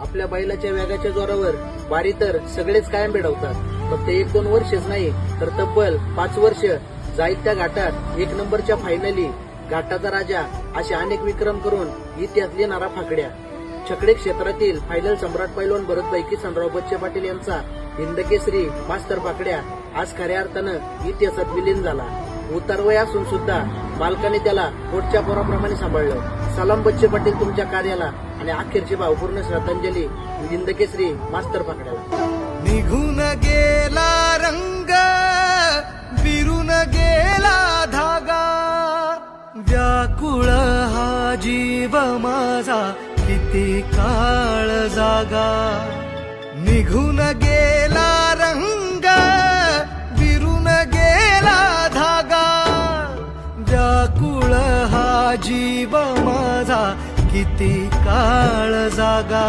आपल्या बैलाच्या वेगाच्या जोरावर बारी तर सगळेच कायम भिडवतात. फक्त 1-2 वर्षच नाही तर तब्बल 5 वर्ष जाईल त्या घाटात 1 नंबरच्या फायनली, घाटाचा राजा असे अनेक विक्रम करून इतिहास लिहिणारा फाकड्या. छकडे क्षेत्रातील फायनल सम्राट पैलवान भरतभाई किसनराव बच्चे पाटील यांचा हिंदकेसरी मास्तर फाकड्या आज खऱ्या अर्थानं इतिहासात विलीन झाला. उतारवय असून सुद्धा मालकाने त्याला पोटच्या पोराप्रमाणे सांभाळलं. सलाम बच्चे पाटील तुमच्या कार्याला आणि अखेरची भावपूर्ण श्रद्धांजली हिंदकेसरी मास्तर फाकड्याला. निघून गेला रंग, विरून गेला धागा, व्याकुळ हा जीव माझा किती काळ जागा. निघून गेला रंग, विरून गेला धागा, व्याकुळ हा जीव माझा किती काळ जागा.